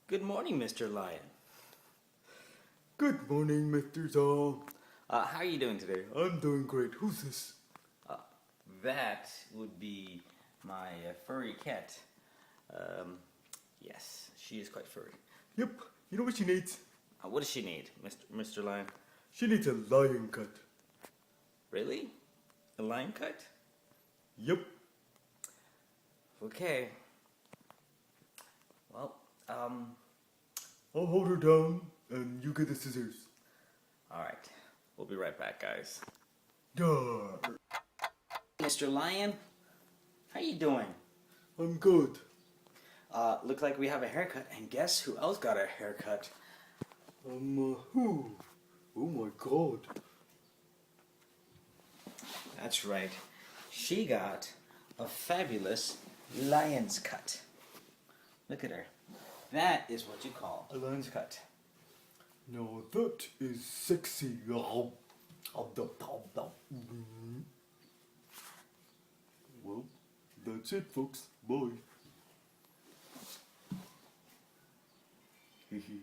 Good morning, Mr. Lion. Good morning, Mr. Zong. How are you doing today? I'm doing great. Who's this? Uh, that would be my furry cat. Yes, she is quite furry. Yep. You know what she needs? What does she need, Mr. Lion? She needs a lion cut. Really? A lion cut? Yep. Okay. Well, I'll hold her down and you get the scissors. alright. We'll be right back, guys. Yar. Mr. Lion, how you doing? I'm good. Look like we have a haircut, and guess who else got a haircut? Who? Oh my god. That's right. She got a fabulous lion's cut. Look at her. That is what you call a lion's cut. Now that is sexy. Well, that's it, folks. Bye. Hee hee.